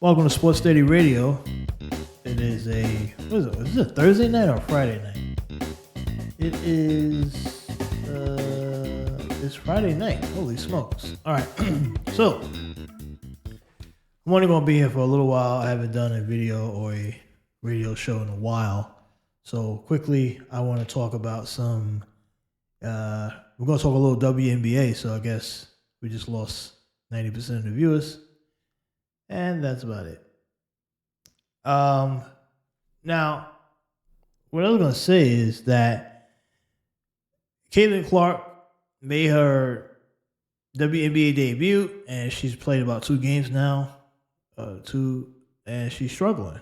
Welcome to Sports Steady Radio. It is is it a Thursday night or a Friday night? It is, it's Friday night. Holy smokes. All right. So, I'm only going to be here for a little while. I haven't done a video or a radio show in a while. So, quickly, I want to talk about we're going to talk a little WNBA. So, I guess we just lost 90% of the viewers. And that's about it. Now, what I was going to say is that Caitlin Clark made her WNBA debut, and she's played about 2 games now, and she's struggling,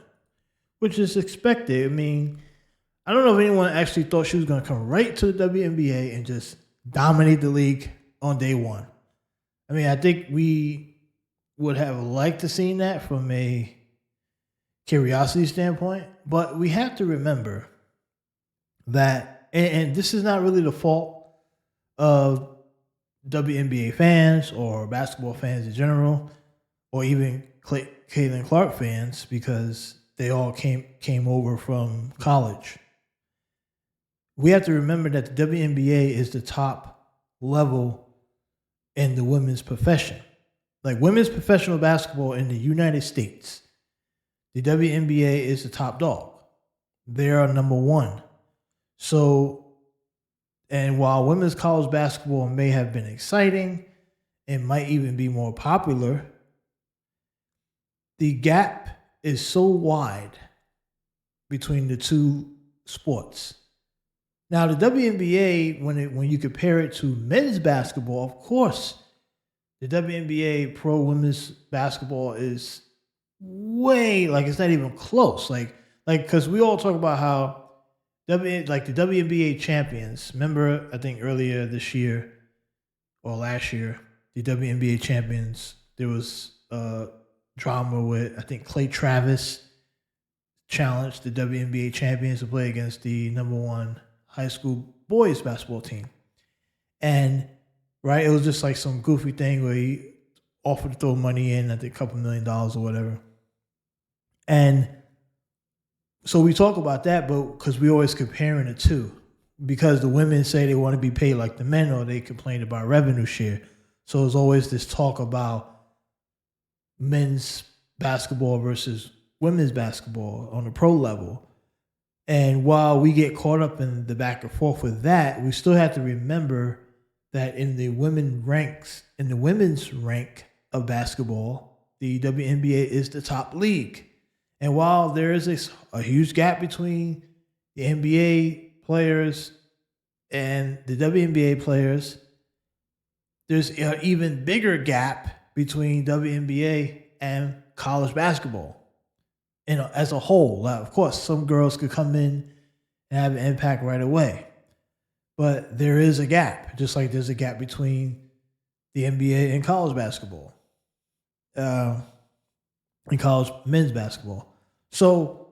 which is expected. I mean, I don't know if anyone actually thought she was going to come right to the WNBA and just dominate the league on day one. I mean, I think we would have liked to see that from a curiosity standpoint, but we have to remember that, and this is not really the fault of WNBA fans or basketball fans in general, or even Caitlin Clark fans, because they all came over from college. We have to remember that the WNBA is the top level in the women's profession. Like women's professional basketball in the United States, the WNBA is the top dog. They are number one. So, and while women's college basketball may have been exciting and might even be more popular, the gap is so wide between the two sports. Now, the WNBA, when you compare it to men's basketball, of course, the WNBA pro women's basketball is way, it's not even close. Because we all talk about how the WNBA champions, remember, I think earlier this year or last year, the WNBA champions, there was drama with, I think, Clay Travis challenged the WNBA champions to play against the number one high school boys basketball team. And right, it was just like some goofy thing where he offered to throw money in, I think a couple $1 million or whatever. And so we talk about that, but because we always comparing the two, because the women say they want to be paid like the men, or they complain about revenue share. So there's always this talk about men's basketball versus women's basketball on the pro level. And while we get caught up in the back and forth with that, we still have to remember that in the women's rank of basketball, the WNBA is the top league. And while there is a huge gap between the NBA players and the WNBA players, there's an even bigger gap between WNBA and college basketball. As a whole, of course, some girls could come in and have an impact right away. But there is a gap, just like there's a gap between the NBA and college basketball, and college men's basketball. So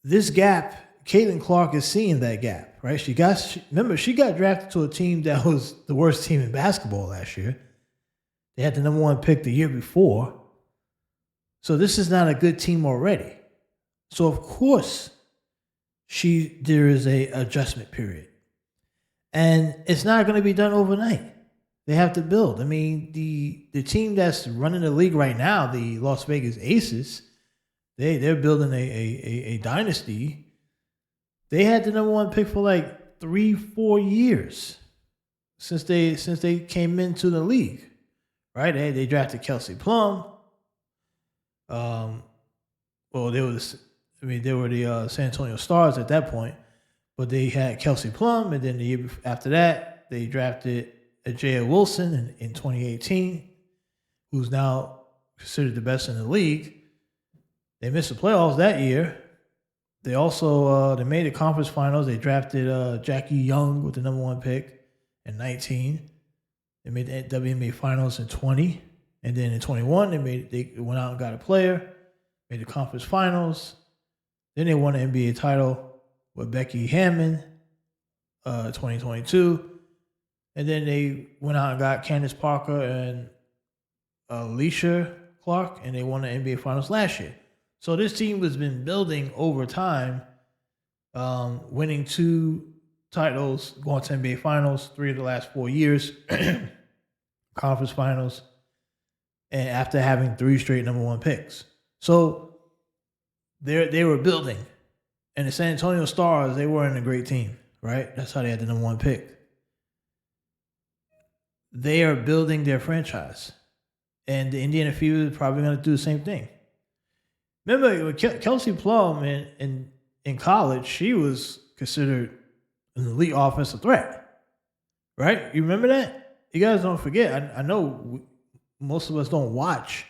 this gap, Caitlin Clark is seeing that gap, right? She got drafted to a team that was the worst team in basketball last year. They had the number one pick the year before. So this is not a good team already. So of course, there is a adjustment period. And it's not going to be done overnight. They have to build. I mean, the team that's running the league right now, the Las Vegas Aces, they're building a dynasty. They had the number one pick for 3-4 years since they came into the league, right? They drafted Kelsey Plum. They were the San Antonio Stars at that point. But they had Kelsey Plum, and then the year after that, they drafted Ajaya Wilson in 2018, who's now considered the best in the league. They missed the playoffs that year. They also they made the conference finals. They drafted Jackie Young with the number one pick in 19. They made the WNBA finals in 20, and then in 21 they went out and got a player, made the conference finals. Then they won the NBA title with Becky Hammon, 2022. And then they went out and got Candace Parker and Alicia Clark, and they won the NBA Finals last year. So this team has been building over time, winning 2 titles, going to NBA Finals 3 of the last 4 years, conference finals, and after having 3 straight number 1 picks. So they were building. And the San Antonio Stars, they weren't a great team, right? That's how they had the number 1 pick. They are building their franchise. And the Indiana Fever is probably going to do the same thing. Remember, Kelsey Plum in college, she was considered an elite offensive threat, right? You remember that? You guys don't forget. I know most of us don't watch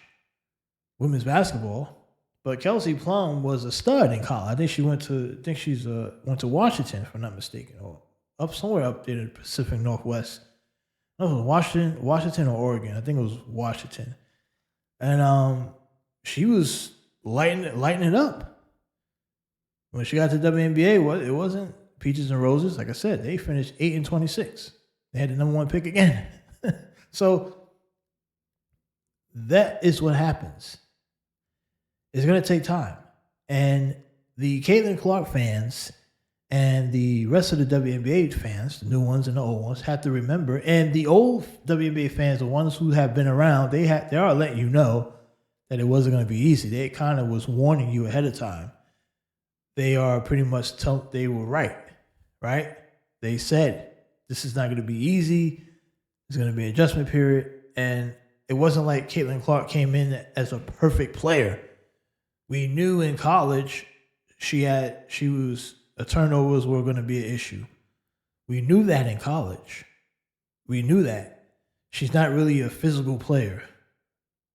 women's basketball, but Kelsey Plum was a stud in college. I think she went to Washington, if I'm not mistaken, or somewhere up there in the Pacific Northwest. No, it was Washington or Oregon. I think it was Washington. And she was lighting it up. When she got to WNBA, it wasn't peaches and roses. Like I said, they finished 8-26. They had the number 1 pick again. So that is what happens. It's going to take time. And the Caitlin Clark fans and the rest of the WNBA fans, the new ones and the old ones, have to remember, and the old WNBA fans, the ones who have been around, they are letting you know that it wasn't going to be easy. They kind of was warning you ahead of time. They are pretty much they were right? They said, this is not going to be easy. There's going to be an adjustment period. And it wasn't like Caitlin Clark came in as a perfect player. We knew in college turnovers were going to be an issue. We knew that in college. We knew that. She's not really a physical player,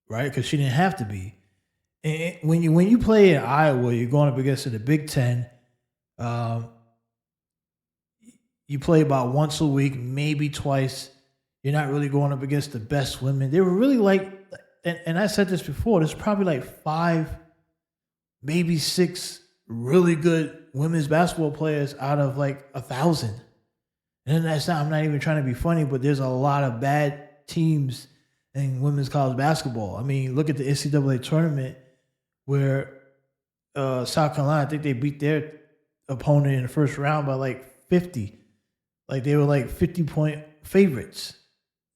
right? Because she didn't have to be. And when you play in Iowa, you're going up against the Big Ten. You play about once a week, maybe twice. You're not really going up against the best women. They were really like, and I said this before, there's probably like 5, maybe 6 really good women's basketball players out of like 1,000. And I'm not even trying to be funny, but there's a lot of bad teams in women's college basketball. I mean, look at the NCAA tournament where South Carolina, I think they beat their opponent in the first round by like 50. Like they were like 50-point favorites.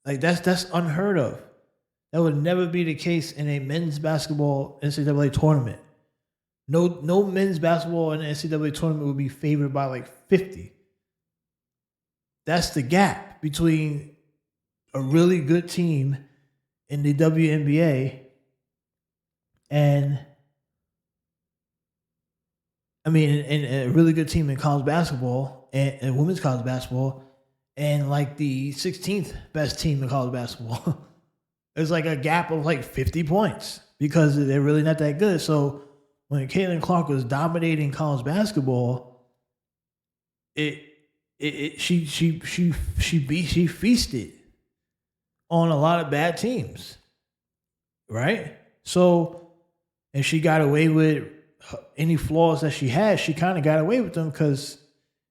Like that's unheard of. That would never be the case in a men's basketball NCAA tournament. No men's basketball in the NCAA tournament would be favored by like 50. That's the gap between a really good team in the WNBA and a really good team in college basketball and women's college basketball and like the 16th best team in college basketball. There's like a gap of like 50 points because they're really not that good. So when Caitlin Clark was dominating college basketball, she feasted on a lot of bad teams, right? So, and she got away with any flaws that she had. She kind of got away with them because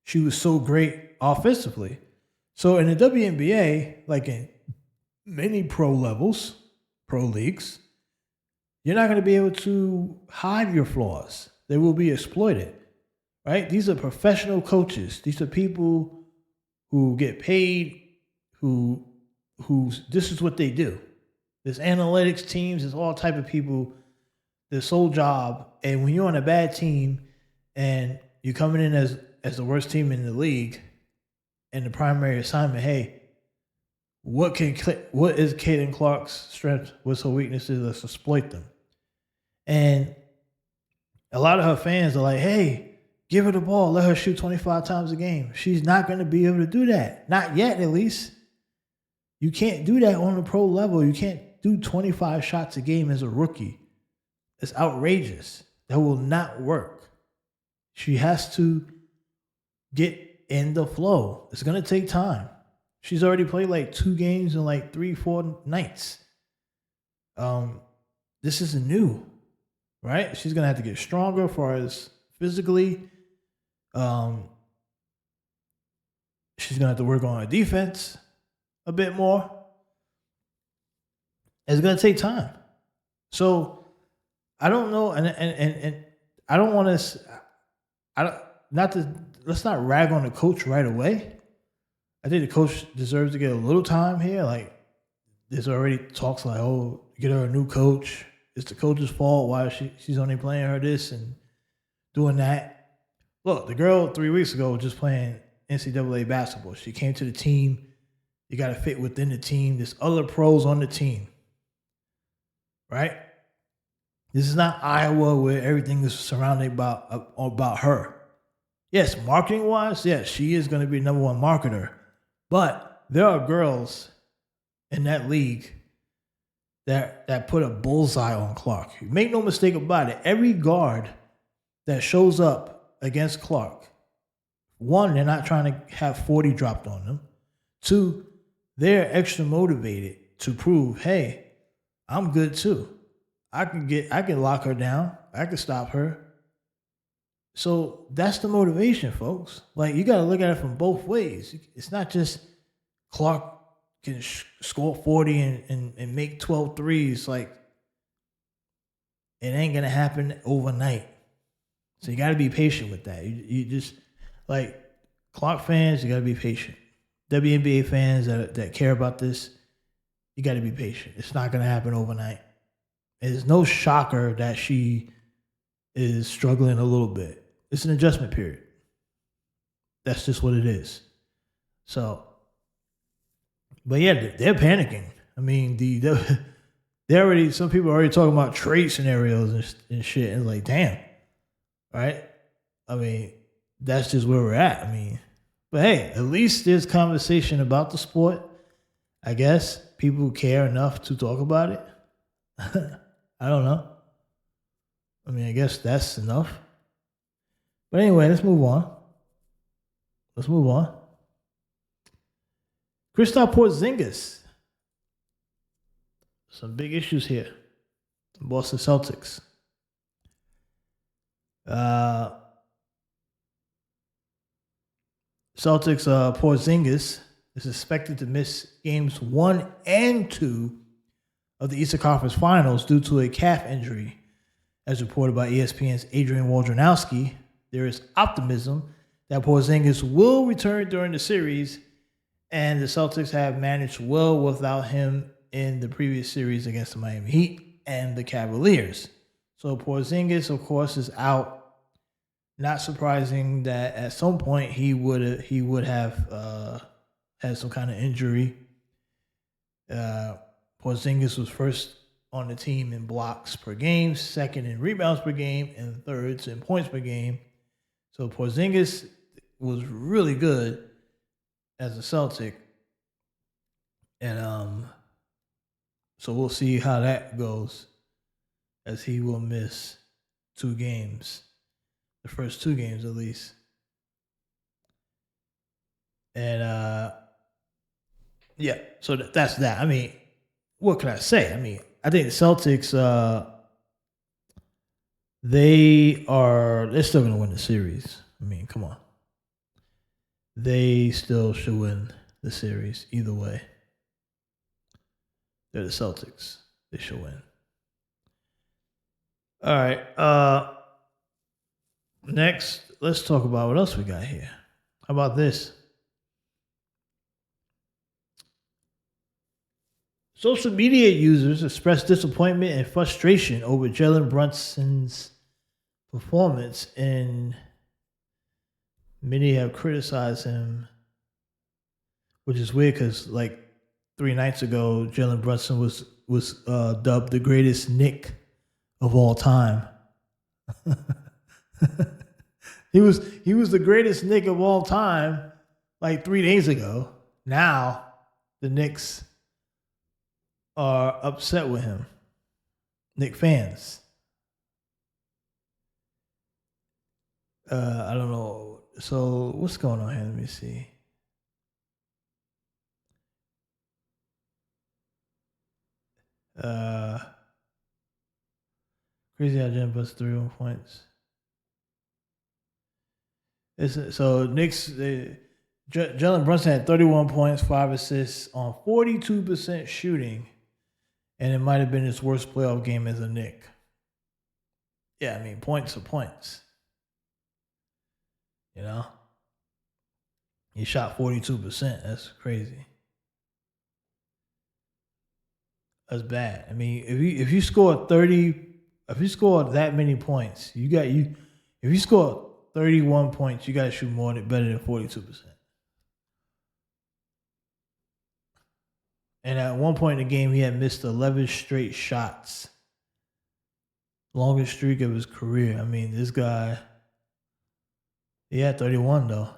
she was so great offensively. So in the WNBA, like in many pro leagues, you're not going to be able to hide your flaws. They will be exploited, right? These are professional coaches. These are people who get paid, who this is what they do. There's analytics teams. There's all type of people. Their sole job. And when you're on a bad team and you're coming in as the worst team in the league, and the primary assignment, hey, what is Caitlin Clark's strength? What's her weaknesses? Let's exploit them. And a lot of her fans are like, hey, give her the ball. Let her shoot 25 times a game. She's not going to be able to do that. Not yet, at least. You can't do that on the pro level. You can't do 25 shots a game as a rookie. It's outrageous. That will not work. She has to get in the flow. It's going to take time. She's already played like 2 games in like 3-4 nights. This isn't new, right? She's going to have to get stronger as far as physically. She's going to have to work on her defense a bit more. It's going to take time. So I don't know, and I don't want to. I don't not to let's not rag on the coach right away. I think the coach deserves to get a little time here. Like there's already talks like, oh, get her a new coach. It's the coach's fault. Why is she's only playing her this and doing that? Look, the girl 3 weeks ago was just playing NCAA basketball. She came to the team. You got to fit within the team. There's other pros on the team, right? This is not Iowa where everything is surrounded about her. Yes, marketing wise, yes, she is going to be number one marketer. But there are girls in that league that put a bullseye on Clark. Make no mistake about it. Every guard that shows up against Clark, one, they're not trying to have 40 dropped on them. Two, they're extra motivated to prove, hey, I'm good too. I can lock her down. I can stop her. So that's the motivation, folks. Like you got to look at it from both ways. It's not just Clark can score 40 and make 12 threes. Like it ain't gonna happen overnight. So you got to be patient with that. You just like Clark fans, you got to be patient. WNBA fans that care about this, you got to be patient. It's not gonna happen overnight. It's no shocker that she is struggling a little bit. It's an adjustment period. That's just what it is. So, but yeah, they're panicking. I mean, they already, some people are already talking about trade scenarios and shit. And like, damn, right? I mean, that's just where we're at. I mean, but hey, at least there's conversation about the sport. I guess people care enough to talk about it. I don't know. I mean, I guess that's enough. But anyway, let's move on. Kristaps Porzingis. Some big issues here. Boston Celtics. Porzingis is expected to miss games 1 and 2 of the Eastern Conference Finals due to a calf injury. As reported by ESPN's Adrian Wojnarowski, there is optimism that Porzingis will return during the series, and the Celtics have managed well without him in the previous series against the Miami Heat and the Cavaliers. So Porzingis, of course, is out. Not surprising that at some point he would have had some kind of injury. Porzingis was first on the team in blocks per game, second in rebounds per game, and third in points per game. So Porzingis was really good as a Celtic. And so we'll see how that goes, as he will miss 2 games, the first 2 games at least. And yeah, so that's that. I mean, what can I say? I mean, I think the Celtics, they're still gonna win the series. I mean, come on. They still should win the series either way. They're the Celtics. They should win. All right. Next, let's talk about what else we got here. How about this? Social media users expressed disappointment and frustration over Jalen Brunson's performance, and many have criticized him, which is weird because like 3 nights ago, Jalen Brunson was dubbed the greatest Knick of all time. he was the greatest Knick of all time like 3 days ago. Now the Knicks are upset with him. Knick fans. I don't know. So what's going on here? Let me see. Crazy how Jalen Brunson 31 points. So Knicks, Jalen Brunson had 31 points, 5 assists on 42% shooting and it might have been his worst playoff game as a Knick. Yeah, I mean, points are points. You know? He shot 42%. That's crazy. That's bad. I mean, if you score 30, if you score that many points, if you score 31 points, you got to shoot better than 42%. And at one point in the game, he had missed 11 straight shots. Longest streak of his career. I mean, this guy, he had 31 though.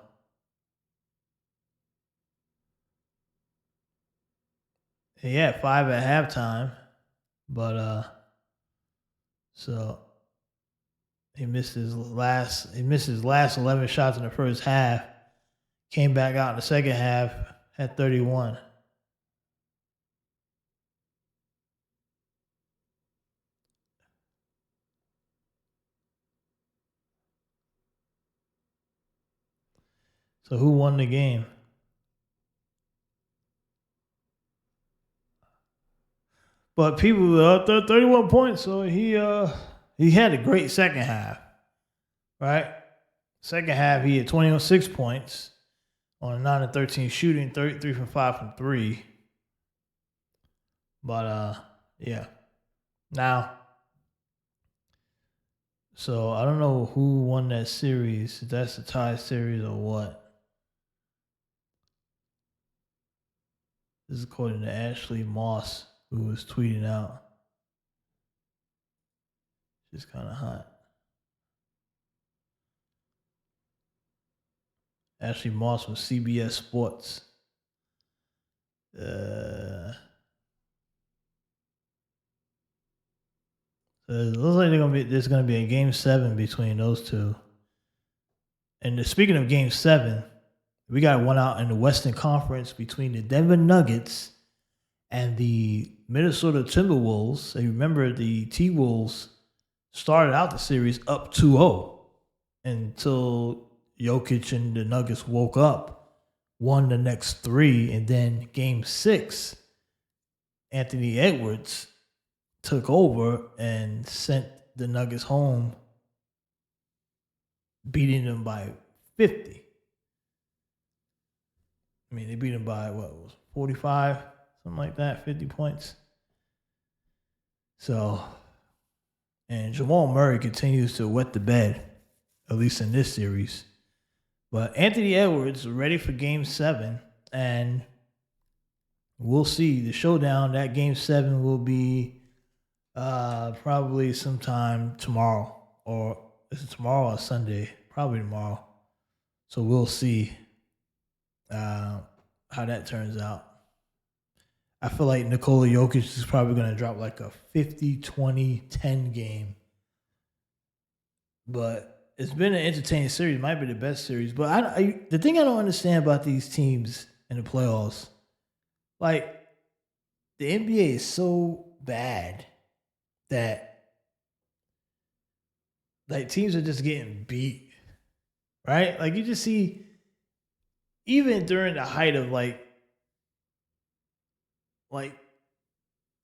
He had 5 at halftime, but so he missed his last 11 shots in the first half. Came back out in the second half, had 31. So who won the game? But people 31 points, so he had a great second half. Right? Second half he had 26 points on a 9 and 13 shooting, 33 from 5 from 3. But yeah. Now, so I don't know who won that series. If that's a tie series or what. This is according to Ashley Moss, who was tweeting out. She's kind of hot. Ashley Moss from CBS Sports. So it looks like there's gonna be a game 7 between those two. And speaking of game 7, we got one out in the Western Conference between the Denver Nuggets and the Minnesota Timberwolves. So you remember the T-Wolves started out the series up 2-0 until Jokic and the Nuggets woke up, won the next 3, and then game 6, Anthony Edwards took over and sent the Nuggets home, beating them by 50. I mean, they beat them by, 45? Something like that, 50 points. So, and Jamal Murray continues to wet the bed, at least in this series. But Anthony Edwards is ready for game 7, and we'll see. The showdown, that game 7 will be probably sometime tomorrow, or is it tomorrow or Sunday? Probably tomorrow. So we'll see how that turns out. I feel like Nikola Jokic is probably going to drop like a 50-20-10 game. But it's been an entertaining series. It might be the best series. But the thing I don't understand about these teams in the playoffs, like the NBA is so bad that like teams are just getting beat, right? Like you just see, even during the height of like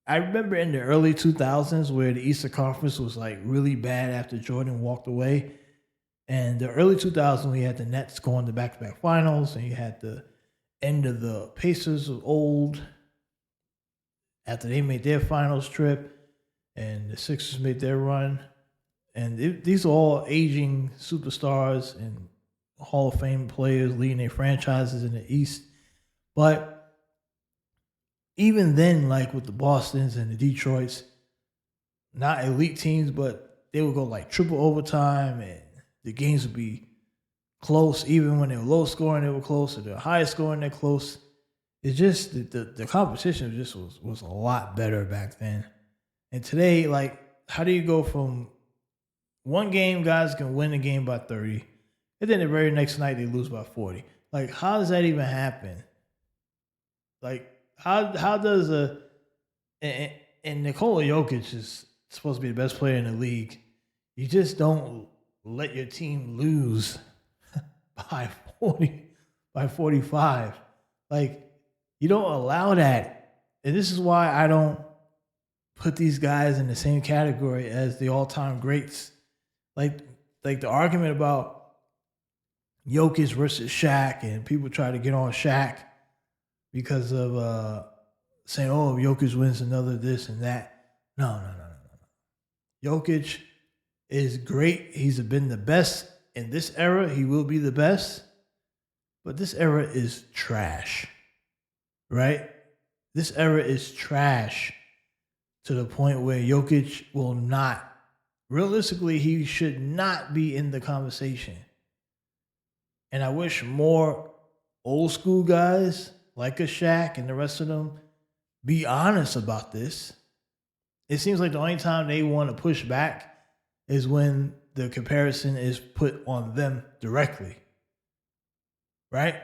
I remember in the early 2000s where the Eastern Conference was like really bad after Jordan walked away. And the early 2000s, we had the Nets going to back-to-back finals, and you had the end of the Pacers was old after they made their finals trip, and the Sixers made their run. And these are all aging superstars and Hall of Fame players leading their franchises in the East. But even then, like with the Bostons and the Detroits, not elite teams, but they would go like triple overtime, and the games would be close. Even when they were low scoring, they were close. Or they were high scoring, they're close. It's just the competition just was a lot better back then. And today, like, how do you go from one game, guys can win the game by 30, and then the very next night they lose by 40? Like, how does that even happen? Like, how does and Nikola Jokic is supposed to be the best player in the league. You just don't let your team lose by 45. Like, you don't allow that. And this is why I don't put these guys in the same category as the all-time greats. Like the argument about Jokic versus Shaq, and people try to get on Shaq because of saying, "Oh, if Jokic wins another this and that." No. Jokic is great. He's been the best in this era. He will be the best, but this era is trash, right? This era is trash to the point where Jokic will not, realistically, he should not be in the conversation. And I wish more old school guys like a Shaq and the rest of them be honest about this. It seems like the only time they want to push back is when the comparison is put on them directly. Right?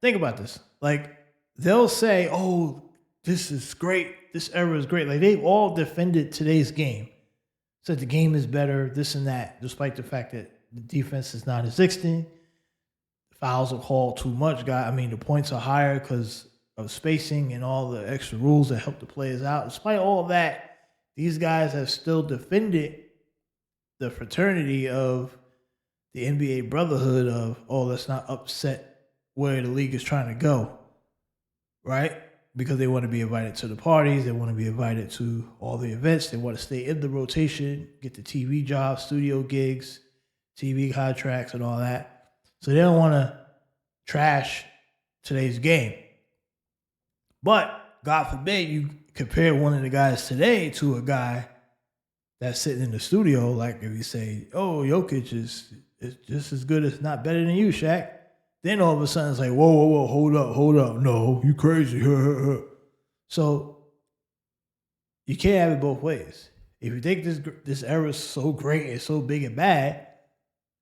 Think about this. Like, they'll say, "Oh, this is great. This era is great." Like, they've all defended today's game. Said the game is better, this and that, despite the fact that the defense is not existing. Fouls are called too much. The points are higher because of spacing and all the extra rules that help the players out. Despite all that, these guys have still defended the fraternity of the NBA brotherhood of, "Oh, let's not upset where the league is trying to go," right? Because they want to be invited to the parties. They want to be invited to all the events. They want to stay in the rotation, get the TV jobs, studio gigs, TV contracts, and all that. So they don't want to trash today's game. But God forbid you compare one of the guys today to a guy that's sitting in the studio. Like if you say, "Oh, Jokic is just as good, if not better than you, Shaq." Then all of a sudden it's like, whoa, hold up. No, you crazy. So you can't have it both ways. If you think this era is so great and so big and bad,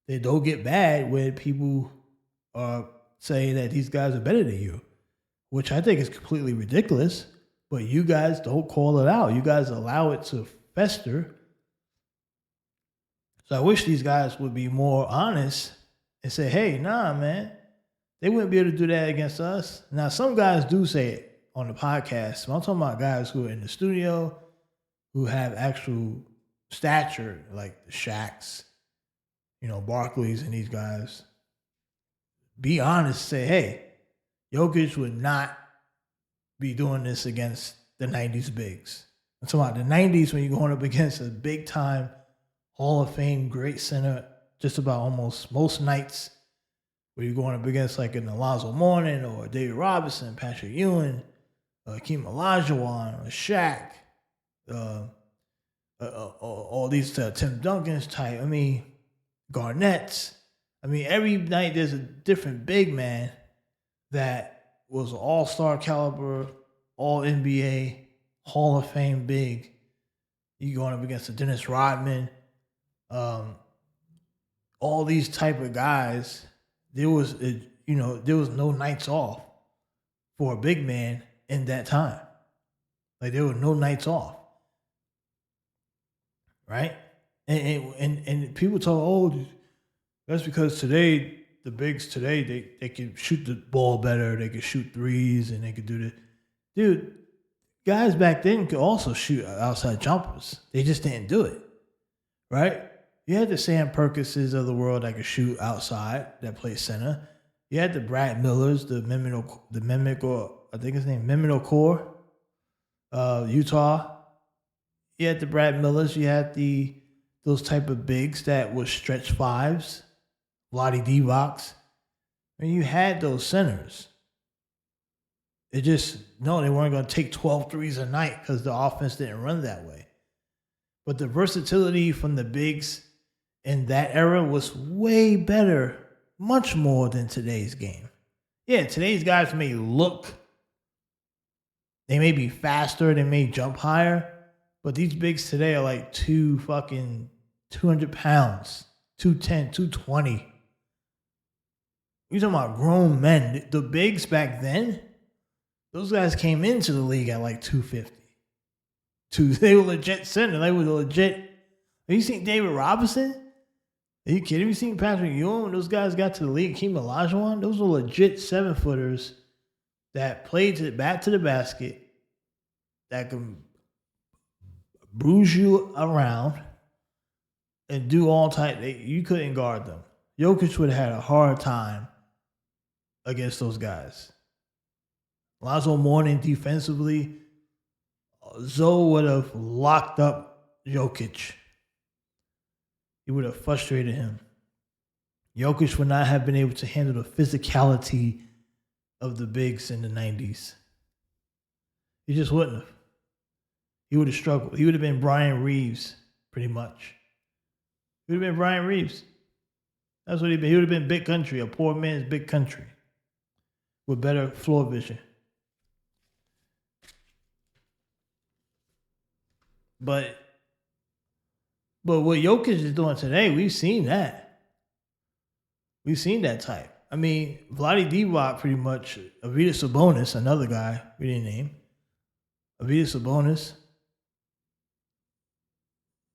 then don't get mad when people are saying that these guys are better than you, which I think is completely ridiculous. But you guys don't call it out. You guys allow it to fester. So I wish these guys would be more honest and say, "Hey, nah, man, they wouldn't be able to do that against us." Now, some guys do say it on the podcast. I'm talking about guys who are in the studio, who have actual stature, like the Shaqs, Barkleys and these guys. Be honest, say, "Hey, Jokic would not be doing this against the 90s bigs." I'm talking about the 90s when you're going up against a big-time Hall of Fame great center just about almost most nights, where you're going up against like an Alonzo Mourning or David Robinson, Patrick Ewing, Hakeem Olajuwon, or Shaq, all these Tim Duncan's type. Garnett's. Every night there's a different big man that was an all-star caliber, all NBA, Hall of Fame big. You going up against a Dennis Rodman, all these type of guys. There was no nights off for a big man in that time. Like there were no nights off, right? And people talk, "Oh, that's because today the bigs today they can shoot the ball better, they can shoot threes, and they can do this." Dude, guys back then could also shoot outside jumpers. They just didn't do it, right? You had the Sam Perkinses of the world that could shoot outside, that played center. You had the Brad Millers, the Mimic, or I think his name Mehmet Okur, Utah. You had the Brad Millers. You had those type of bigs that were stretch fives, Vlade Divac. You had those centers. They weren't going to take 12 threes a night because the offense didn't run that way. But the versatility from the bigs in that era was way better, much more than today's game. Yeah, today's guys may may be faster, they may jump higher, but these bigs today are like 200 pounds, 210, 220. You're talking about grown men. The bigs back then, those guys came into the league at like 250. They were legit center. They were legit. Have you seen David Robinson? Are you kidding me? You seen Patrick Ewing when those guys got to the league? Hakeem Olajuwon? Those were legit 7-footers that played back to the basket, that can bruise you around, and do all type. You couldn't guard them. Jokic would have had a hard time against those guys. Lonzo Mourning defensively, Zoe would have locked up Jokic. He would have frustrated him. Jokic would not have been able to handle the physicality of the bigs in the 90s. He just wouldn't have. He would have struggled. He would have been Brian Reeves, pretty much. He would have been Brian Reeves. That's what he'd been. He would have been Big Country, a poor man's Big Country, with better floor vision. But what Jokic is doing today, we've seen that. We've seen that type. I mean, Vlade Divac pretty much, Arvydas Sabonis, another guy we didn't name. Arvydas Sabonis.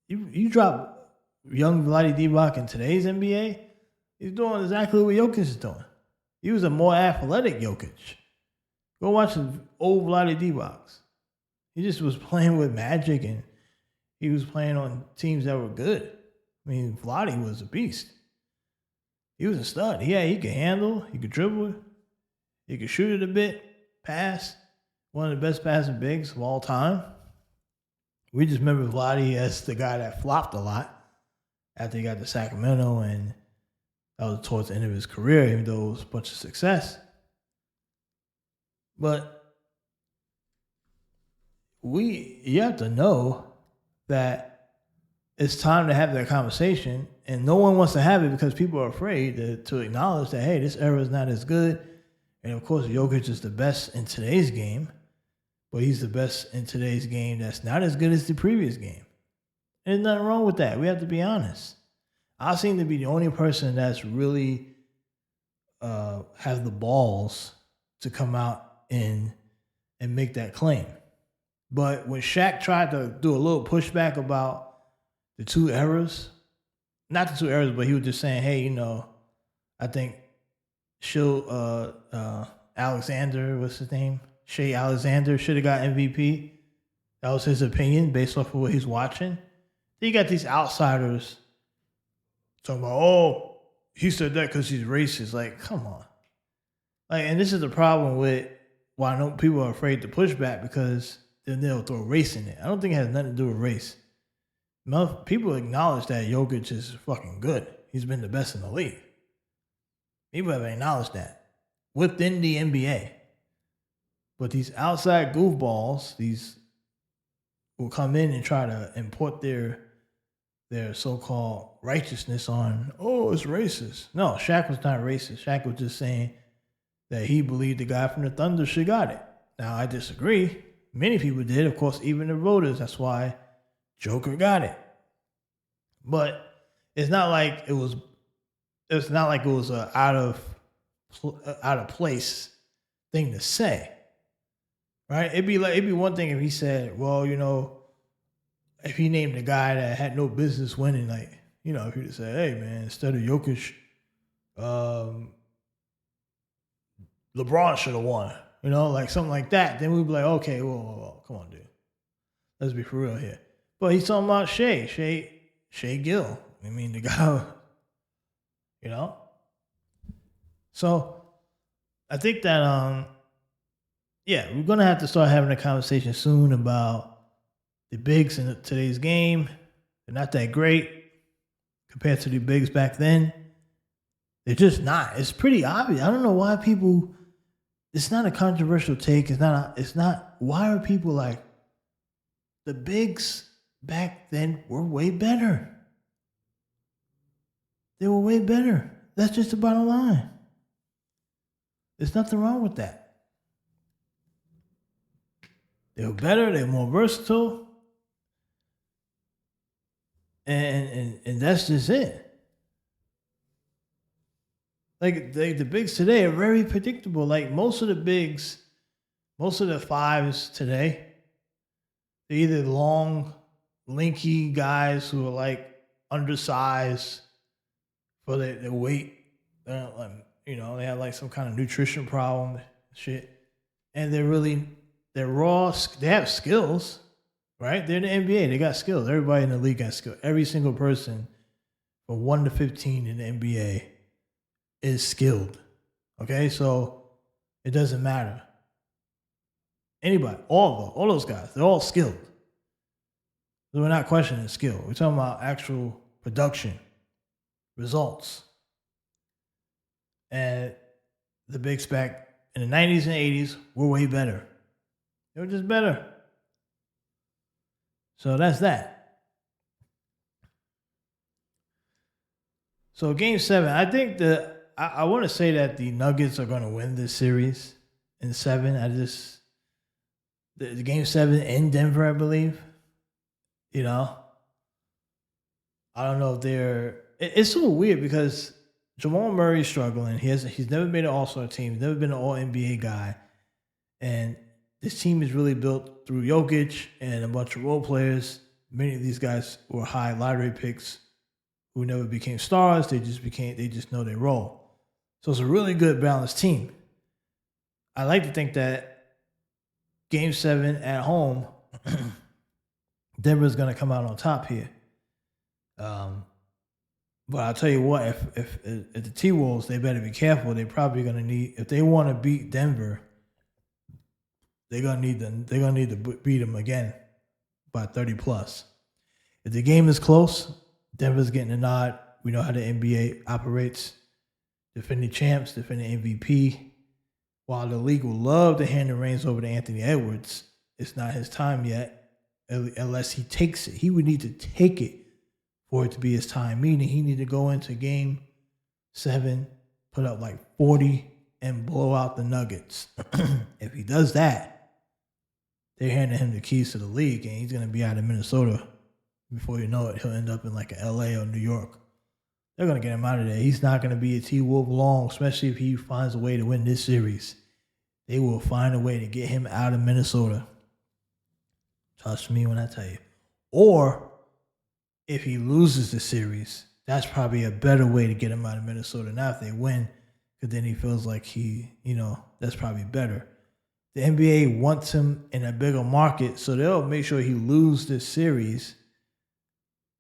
You drop young Vlade Divac in today's NBA, he's doing exactly what Jokic is doing. He was a more athletic Jokic. Go watch the old Vlade Divacs. He just was playing with Magic, and he was playing on teams that were good. I mean, Vlade was a beast. He was a stud. Yeah, he could handle, he could dribble, he could shoot it a bit, pass. One of the best passing bigs of all time. We just remember Vlade as the guy that flopped a lot after he got to Sacramento, and that was towards the end of his career, even though it was a bunch of success. But you have to know that it's time to have that conversation, and no one wants to have it because people are afraid to acknowledge that, hey, this era is not as good. And of course, Jokic is the best in today's game, but he's the best in today's game that's not as good as the previous game. There's nothing wrong with that. We have to be honest. I seem to be the only person that's really have the balls to come out and make that claim. But when Shaq tried to do a little pushback about the two eras, not the two eras, but he was just saying, hey, I think Alexander, what's his name? Shea Alexander should have got MVP. That was his opinion based off of what he's watching. Then you got these outsiders talking about, oh, he said that because he's racist. Like, come on. Like, and this is the problem with why people are afraid to push back, because then they'll throw race in it. I don't think it has nothing to do with race. People acknowledge that Jokic is fucking good. He's been the best in the league. People have acknowledged that within the NBA. But these outside goofballs, these will come in and try to import their so-called righteousness on, oh, it's racist. No, Shaq was not racist. Shaq was just saying that he believed the guy from the Thunder should got it. Now, I disagree. Many people did, of course, even the voters. That's why Joker got it. But it's not like it was a out of place thing to say. Right? It'd be one thing if he said, well, if he named a guy that had no business winning, like, if he'd say, hey man, instead of Jokic, LeBron should have won, like something like that, then we'd be like, okay, well, come on, dude. Let's be for real here. But he's talking about Shea Gill. I mean, the guy, So I think that we're gonna have to start having a conversation soon about the bigs in today's game. They're not that great compared to the bigs back then. They're just not. It's pretty obvious. I don't know why people. It's not a controversial take. It's not. Why are people like, the bigs back then were way better? They were way better. That's just the bottom line. There's nothing wrong with that. They were better. They were more versatile. And that's just it. Like the bigs today are very predictable. Like most of the fives today, they're either long, lanky guys who are like undersized for their weight. They have like some kind of nutrition problem, shit. And they're raw. They have skills, right? They're in the NBA. They got skills. Everybody in the league got skill. Every single person from 1 to 15 in the NBA is skilled. Okay, so it doesn't matter. Anybody, all those guys, they're all skilled. So we're not questioning skill. We're talking about actual production, results. And the Bigs back in the 90s and 80s were way better. They were just better. So that's that. So game 7, I think I want to say that the Nuggets are going to win this series in 7. The game 7 in Denver, I believe. You know, I don't know if it's so weird because Jamal Murray's struggling. He's never made an All-Star team. He's never been an All-NBA guy. And this team is really built through Jokic and a bunch of role players. Many of these guys were high lottery picks who never became stars. They just know their role. So it's a really good balanced team. I like to think that game 7 at home, Denver's going to come out on top here. But I'll tell you what, if the T-Wolves, they better be careful. They're probably going to need, if they want to beat Denver, they're going to need to beat them again by 30 plus. If the game is close, Denver's getting a nod. We know how the NBA operates. Defending champs, defending MVP. While the league will love to hand the reins over to Anthony Edwards, it's not his time yet unless he takes it. He would need to take it for it to be his time, meaning he need to go into game 7, put up like 40, and blow out the Nuggets. If he does that, they're handing him the keys to the league, and he's going to be out of Minnesota. Before you know it, he'll end up in like a LA or New York. They're going to get him out of there. He's not going to be a T-Wolf long, especially if he finds a way to win this series. They will find a way to get him out of Minnesota. Trust me when I tell you. Or if he loses the series, that's probably a better way to get him out of Minnesota. Now if they win, because then he feels like that's probably better. The NBA wants him in a bigger market, so they'll make sure he loses this series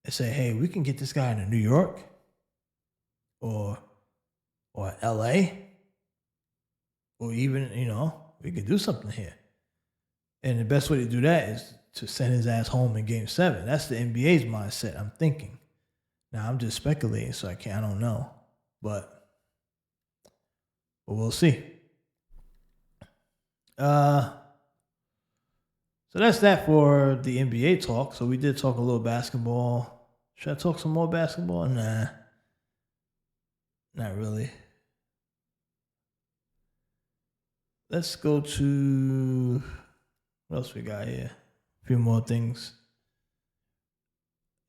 and say, hey, we can get this guy into New York or LA, or even, we could do something here. And the best way to do that is to send his ass home in game 7. That's the NBA's mindset, I'm thinking. Now, I'm just speculating, so I don't know. But we'll see. So that's that for the NBA talk. So we did talk a little basketball. Should I talk some more basketball? Nah. Not really. Let's go to... What else we got here? A few more things.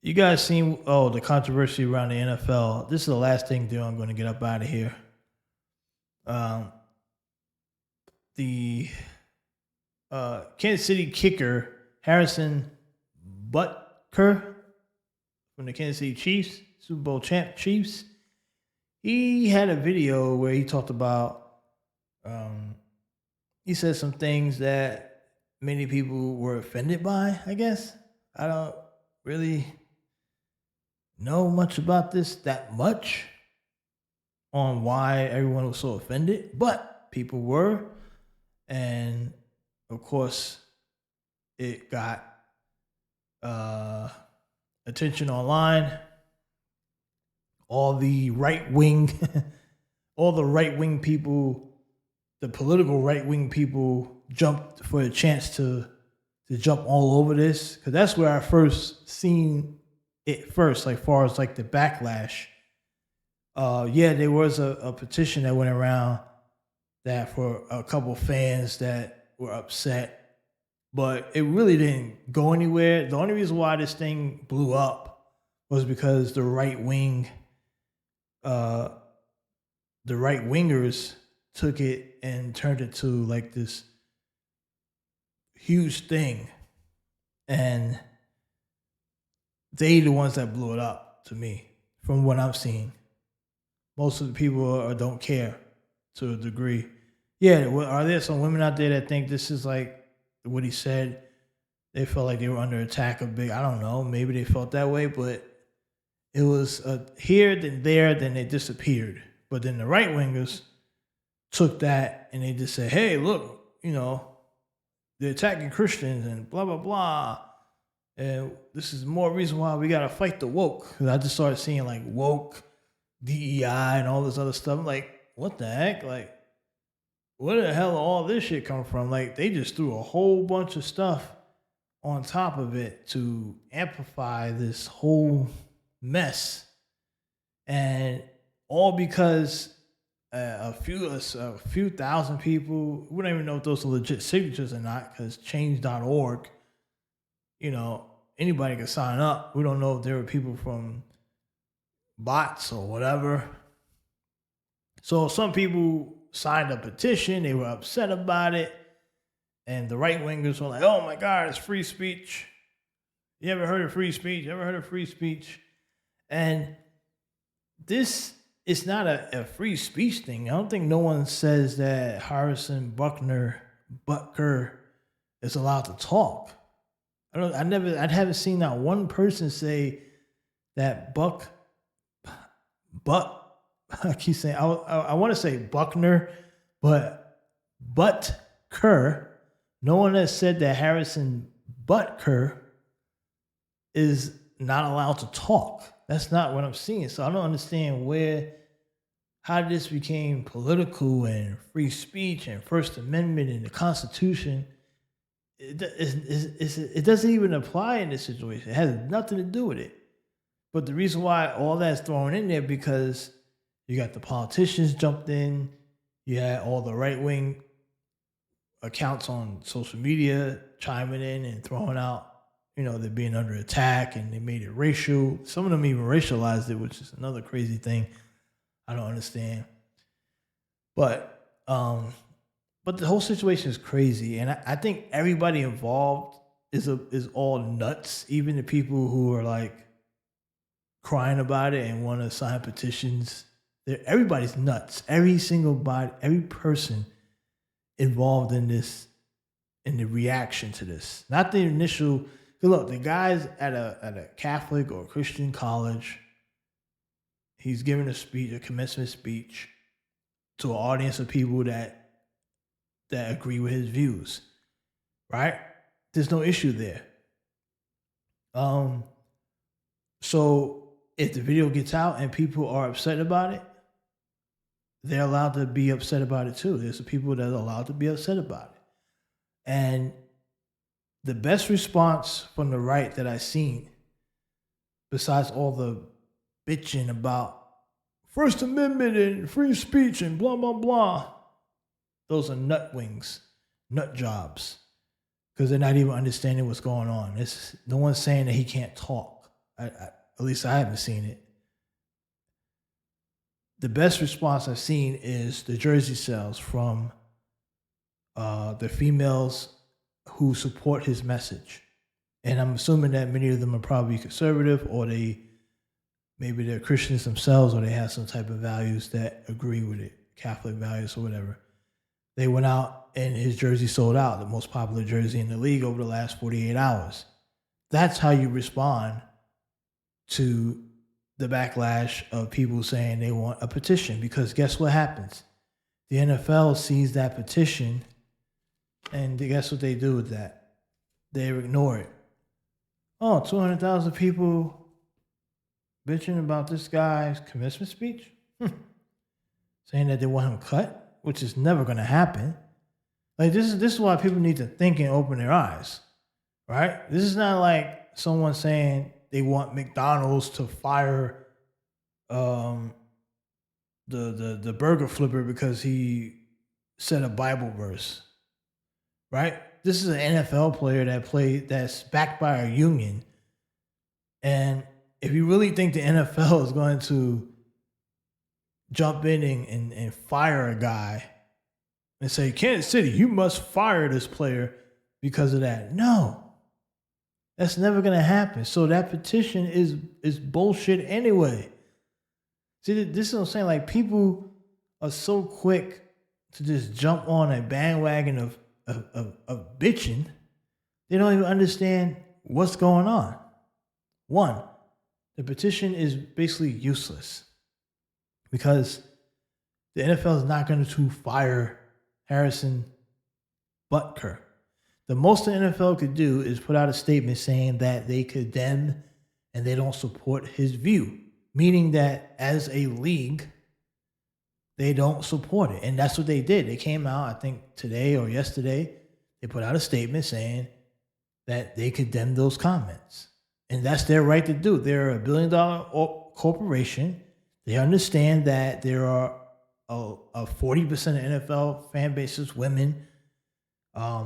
You guys seen the controversy around the NFL? This is the last thing, dude. I'm going to get up out of here. The Kansas City kicker Harrison Butker from the Kansas City Chiefs, Super Bowl champ Chiefs. He had a video where he talked about. He said some things that many people were offended by, I guess. I don't really know much about this that much on why everyone was so offended, but people were. And of course, it got attention online. All the right-wing people, the political right-wing people jumped for a chance to jump all over this, because that's where I first seen it first, like far as like the backlash. There was a petition that went around that for a couple fans that were upset, but it really didn't go anywhere. The only reason why this thing blew up was because the right-wingers took it and turned it to like this huge thing, and they the ones that blew it up, to me, from what I'm seeing. Most of the people don't care to a degree. Yeah, are there some women out there that think this is like what he said They felt like they were under attack a big. I don't know. Maybe they felt that way, but it was here, then there, then it disappeared. But then the right wingers took that and they just said, "Hey, look, they're attacking Christians and blah blah blah." And this is more reason why we gotta fight the woke. Because I just started seeing like woke, DEI, and all this other stuff. I'm like, what the heck? Like, where the hell all this shit come from? Like, they just threw a whole bunch of stuff on top of it to amplify this whole mess, and all because a few thousand people. We don't even know if those are legit signatures or not, because change.org, anybody can sign up. We don't know if there were people from bots or whatever. So some people signed a petition. They were upset about it. And the right wingers were like, "Oh my God, it's free speech. You ever heard of free speech? You ever heard of free speech?" And this is not a free speech thing. I don't think no one says that Harrison Butker is allowed to talk. I haven't seen not one person say that I keep saying, I want to say Buckner, but Butker. No one has said that Harrison Butker is not allowed to talk. That's not what I'm seeing. So I don't understand how this became political and free speech and First Amendment and the Constitution. It doesn't even apply in this situation. It has nothing to do with it. But the reason why all that's thrown in there, because you got the politicians jumped in, you had all the right wing accounts on social media chiming in and throwing out, they're being under attack, and they made it racial. Some of them even racialized it, which is another crazy thing I don't understand. But the whole situation is crazy, and I think everybody involved is all nuts. Even the people who are like crying about it and want to sign petitions, everybody's nuts. Every single body, every person involved in this, in the reaction to this, not the initial. Look, the guy's at a Catholic or Christian college. He's giving a speech, a commencement speech, to an audience of people that agree with his views, right? There's no issue there. So if the video gets out and people are upset about it, they're allowed to be upset about it too. There's some people that are allowed to be upset about it. And the best response from the right that I've seen, besides all the bitching about First Amendment and free speech and blah, blah, blah, those are nut wings, nut jobs, because they're not even understanding what's going on. No one's saying that he can't talk. At least I haven't seen it. The best response I've seen is the Jersey cells from the females who support his message. And I'm assuming that many of them are probably conservative, or maybe they're Christians themselves, or they have some type of values that agree with it, Catholic values or whatever. They went out and his jersey sold out, the most popular jersey in the league over the last 48 hours. That's how you respond to the backlash of people saying they want a petition, because guess what happens? The NFL sees that petition, and guess what they do with that? They ignore it. Oh, 200,000 people bitching about this guy's commencement speech? Saying that they want him cut, which is never going to happen. Like, this is why people need to think and open their eyes, right? This is not like someone saying they want McDonald's to fire the burger flipper because he said a Bible verse, right? This is an NFL player that's backed by a union. And if you really think the NFL is going to jump in and fire a guy and say, Kansas City, you must fire this player because of that. No, that's never going to happen. So that petition is bullshit anyway. See, this is what I'm saying. Like, people are so quick to just jump on a bandwagon of bitching They don't even understand what's going on. One, the petition is basically useless because the NFL is not going to fire Harrison Butker. The most the NFL could do is put out a statement saying that they condemn and they don't support his view, meaning that as a league, they don't support it. And that's what they did. They came out, I think today or yesterday, they put out a statement saying that they condemn those comments. And that's their right to do. They're a $1 billion corporation. They understand that there are a 40% of NFL fan base is women.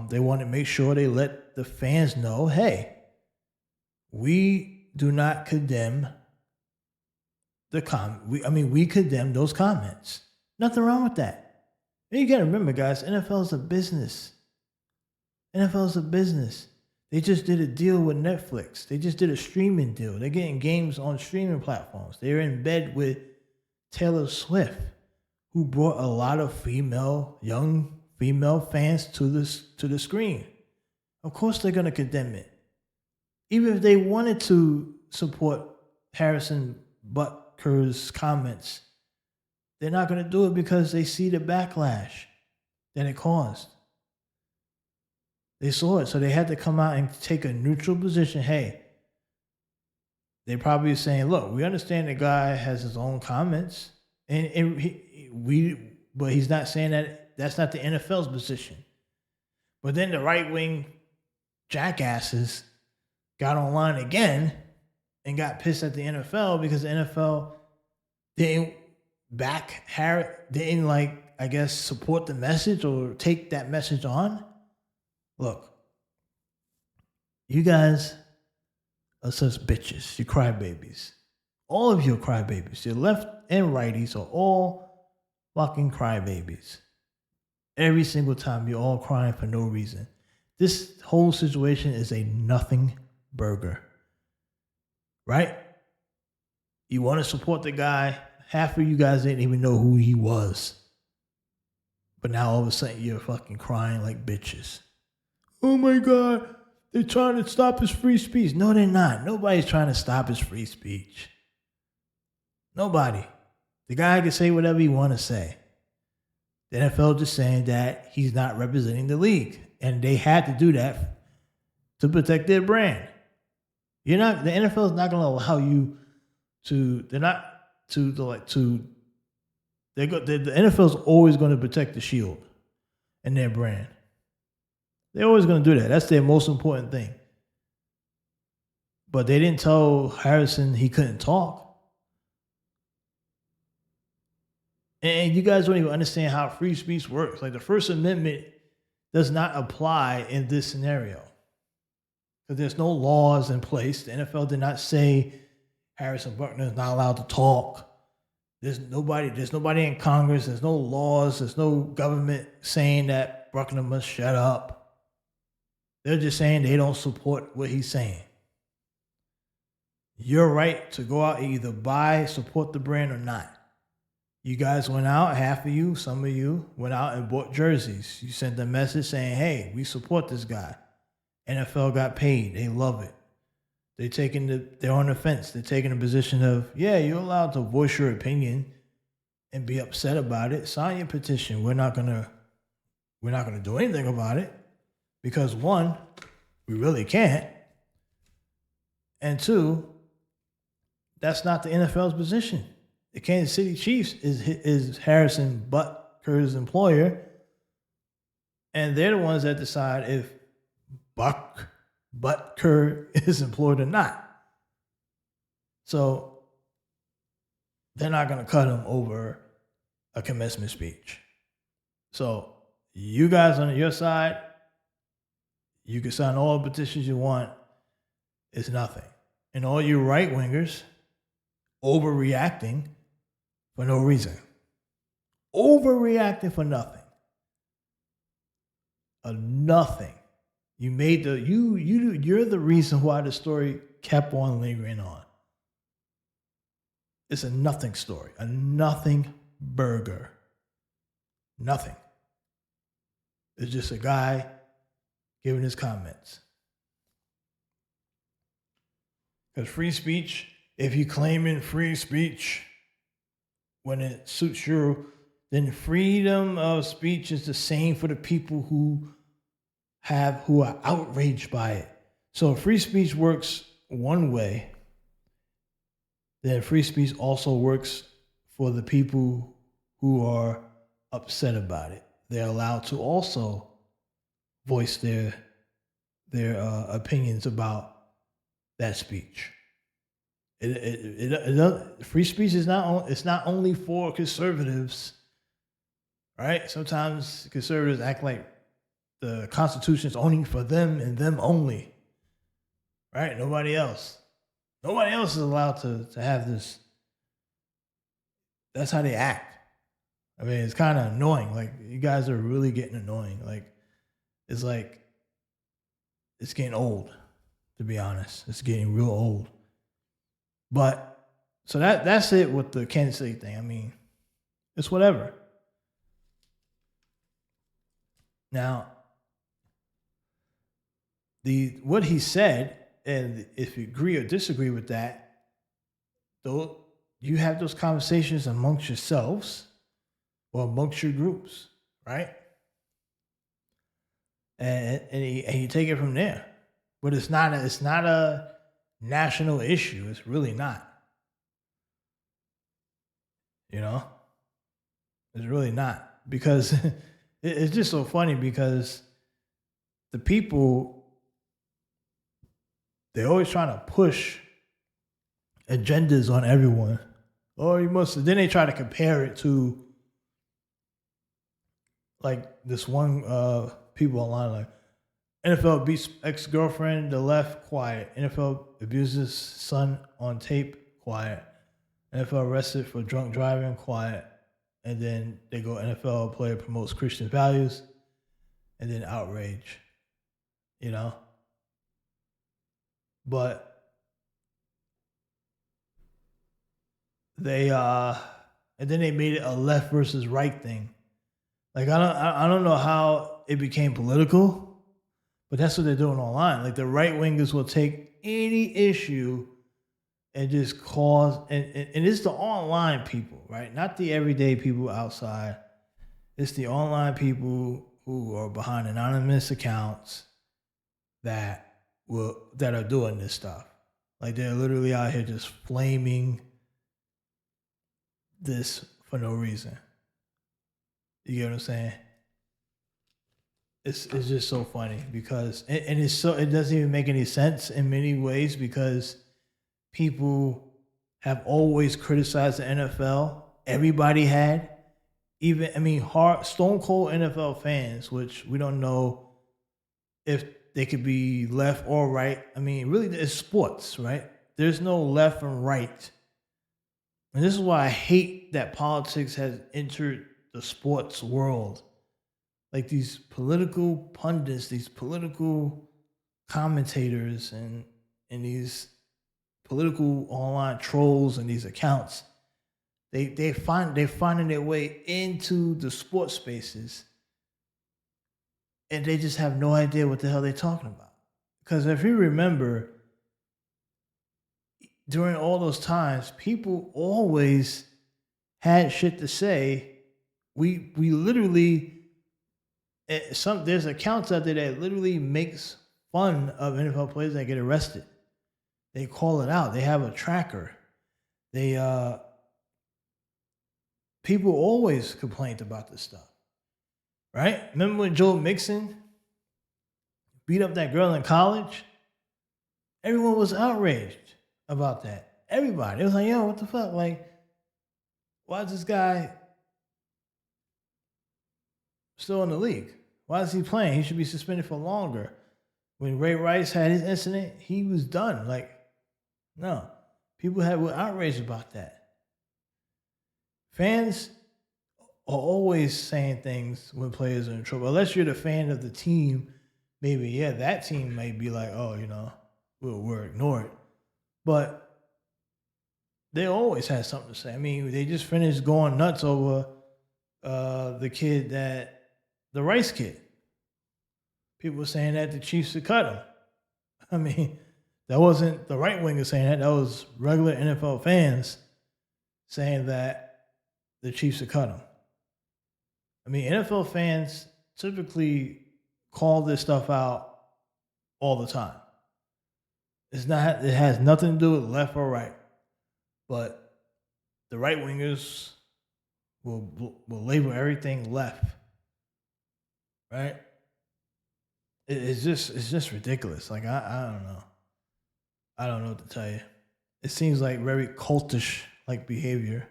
They want to make sure they let the fans know, hey, we do not condemn we condemn those comments. Nothing wrong with that. And you got to remember, guys, NFL is a business. NFL is a business. They just did a deal with Netflix. They just did a streaming deal. They're getting games on streaming platforms. They're in bed with Taylor Swift, who brought a lot of young female fans to the screen. Of course they're going to condemn it. Even if they wanted to support Harrison Butker's comments, they're not going to do it because they see the backlash that it caused. They saw it, so they had to come out and take a neutral position. Hey, they're probably saying, look, we understand the guy has his own comments, but he's not saying that that's not the NFL's position. But then the right-wing jackasses got online again and got pissed at the NFL because the NFL didn't support the message or take that message on. Look, you guys are such bitches. You crybabies. All of you are crybabies. Your left and righties are all fucking crybabies. Every single time you're all crying for no reason. This whole situation is a nothing burger. Right? You want to support the guy. Half of you guys didn't even know who he was. But now all of a sudden you're fucking crying like bitches. Oh my God, they're trying to stop his free speech. No, they're not. Nobody's trying to stop his free speech. Nobody. The guy can say whatever he want to say. The NFL just saying that he's not representing the league. And they had to do that to protect their brand. The NFL is not going to allow you to, the NFL is always going to protect the shield and their brand. They're always going to do that. That's their most important thing. But they didn't tell Harrison he couldn't talk. And you guys don't even understand how free speech works. Like the First Amendment does not apply in this scenario. Because there's no laws in place. The NFL did not say Harrison Butker is not allowed to talk. There's nobody in Congress. There's no laws. There's no government saying that Butker must shut up. They're just saying they don't support what he's saying. Your right to go out and either support the brand or not. You guys went out, half of you, some of you, went out and bought jerseys. You sent a message saying, hey, we support this guy. NFL got paid. They love it. They're on the fence. They're taking a position of, yeah, you're allowed to voice your opinion and be upset about it. Sign your petition. We're not gonna do anything about it. Because one, we really can't. And two, that's not the NFL's position. The Kansas City Chiefs is Harrison Butker's employer. And they're the ones that decide if Butker is employed or not. So they're not going to cut him over a commencement speech. So you guys on your side, you can sign all the petitions you want. It's nothing. And all you right-wingers overreacting for no reason. Overreacting for nothing. Nothing. You're the reason why the story kept on lingering on. It's a nothing story. A nothing burger. Nothing. It's just a guy giving his comments. Because free speech, if you claiming free speech when it suits you, then freedom of speech is the same for the people who are outraged by it. So if free speech works one way, then free speech also works for the people who are upset about it. They're allowed to also voice their opinions about that speech. Free speech is not only for conservatives, right? Sometimes conservatives act like the Constitution is only for them and them only, right? Nobody else is allowed to have this. That's how they act. I mean, it's kind of annoying. Like, you guys are really getting annoying. It's getting old, to be honest. It's getting real old. But so that's it with the Kansas City thing. I mean, it's whatever. Now, what he said, and if you agree or disagree with that, though, you have those conversations amongst yourselves or amongst your groups, right? And you take it from there. But it's not a national issue. It's really not. You know? It's really not. Because it's just so funny because the people, they're always trying to push agendas on everyone. Oh, you must. Then they try to compare it to like this one people online, like NFL beats ex-girlfriend, the left, quiet. NFL abuses son on tape, quiet. NFL arrested for drunk driving, quiet. And then they go, NFL player promotes Christian values, and then outrage, you know? But they and then they made it a left versus right thing. Like, I don't know how it became political, but that's what they're doing online. Like, the right wingers will take any issue and just cause, and it's the online people, right? Not the everyday people outside. It's the online people who are behind anonymous accounts that are doing this stuff. Like, they're literally out here just flaming this for no reason. You get what I'm saying? It's just so funny because and it doesn't even make any sense in many ways because people have always criticized the NFL. Everybody had. Stone cold NFL fans, which we don't know if they could be left or right. I mean, really, it's sports, right? There's no left and right. And this is why I hate that politics has entered the sports world. Like, these political pundits, these political commentators, and these political online trolls and these accounts, they're finding their way into the sports spaces, and they just have no idea what the hell they're talking about. Because if you remember, during all those times, people always had shit to say. We literally, there's accounts out there that literally makes fun of NFL players that get arrested. They call it out. They have a tracker. People always complained about this stuff, right? Remember when Joe Mixon beat up that girl in college? Everyone was outraged about that. Everybody. It was like, yo, what the fuck? Like, why is this guy still in the league? Why is he playing? He should be suspended for longer. When Ray Rice had his incident, he was done. Like, no. People were outraged about that. Fans are always saying things when players are in trouble. Unless you're the fan of the team, maybe, yeah, that team may be like, oh, you know, we'll ignore it. But they always had something to say. I mean, they just finished going nuts over the Rice kid. People were saying that the Chiefs should cut him. I mean, That wasn't the right wingers saying that. That was regular NFL fans saying that the Chiefs should cut him. I mean, NFL fans typically call this stuff out all the time. It's not. It has nothing to do with left or right, but the right wingers will label everything left, right? It's just ridiculous. Like I don't know. I don't know what to tell you. It seems like very cultish like behavior.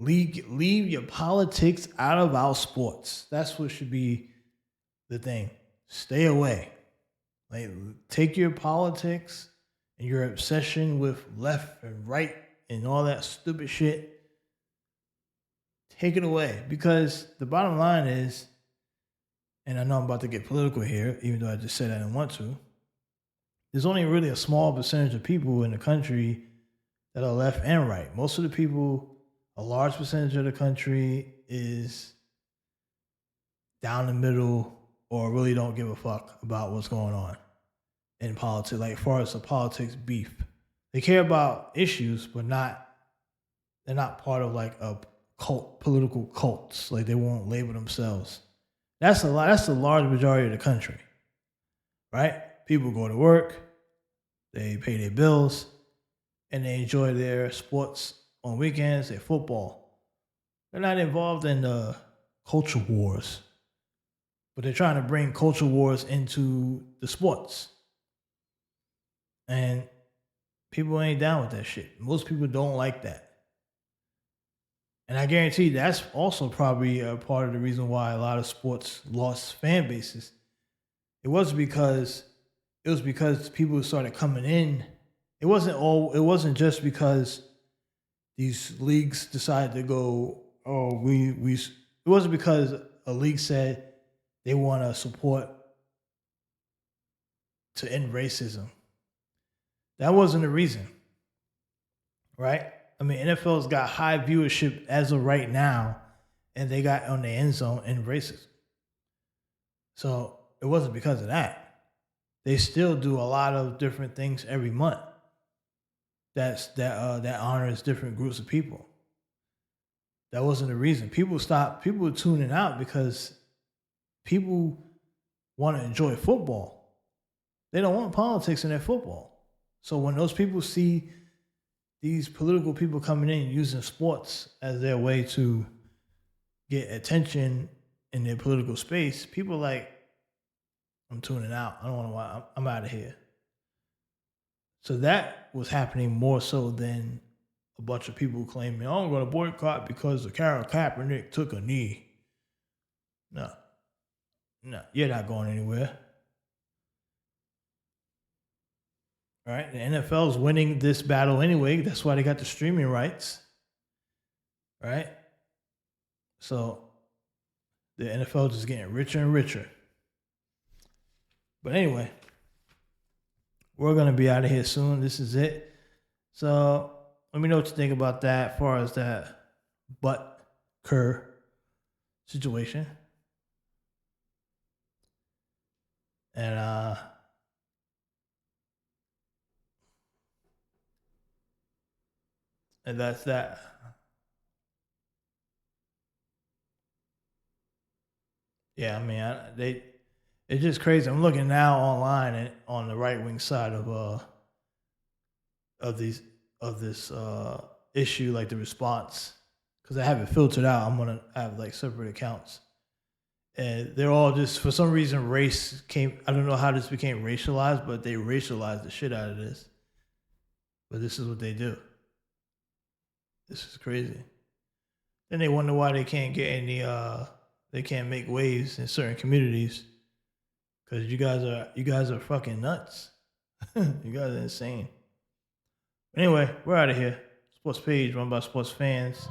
Leave your politics out of our sports. That's what should be the thing. Stay away. Like take your politics and your obsession with left and right and all that stupid shit. Take it away. Because the bottom line is, and I know I'm about to get political here, even though I just said I didn't want to. There's only really a small percentage of people in the country that are left and right. Most of the people, a large percentage of the country is down the middle or really don't give a fuck about what's going on in politics. Like as far as the politics beef, they care about issues, but they're not part of like a cult, political cults. Like they won't label themselves. That's a lot. That's the large majority of the country, right? People go to work, they pay their bills, and they enjoy their sports on weekends, their football. They're not involved in the culture wars, but they're trying to bring culture wars into the sports. And people ain't down with that shit. Most people don't like that. And I guarantee that's also probably a part of the reason why a lot of sports lost fan bases. It was because people started coming in. It wasn't just because these leagues decided to go, it wasn't because a league said they want to support to end racism. That wasn't the reason. Right? I mean, NFL's got high viewership as of right now, and they got on the end zone in racism. So it wasn't because of that. They still do a lot of different things every month. That honors different groups of people. That wasn't the reason. People were tuning out because people want to enjoy football. They don't want politics in their football. So when those people see these political people coming in using sports as their way to get attention in their political space, people are like, I'm tuning out. I don't want to watch. I'm out of here. So that was happening more so than a bunch of people claiming, oh, I'm going to boycott because of Colin Kaepernick took a knee. No, you're not going anywhere. All right, the NFL is winning this battle anyway. That's why they got the streaming rights. Right? So the NFL just getting richer and richer. But anyway, we're going to be out of here soon. This is it. So let me know what you think about that as far as that Butker situation. And that's that. Yeah, I mean, it's just crazy. I'm looking now online and on the right wing side of this issue, like the response, because I have it filtered out. I'm gonna have like separate accounts, and they're all just for some reason race came. I don't know how this became racialized, but they racialized the shit out of this. But this is what they do. This is crazy. Then they wonder why they can't get any. They can't make waves in certain communities. Because you guys are fucking nuts. You guys are insane. Anyway, we're out of here. Sports page run by sports fans.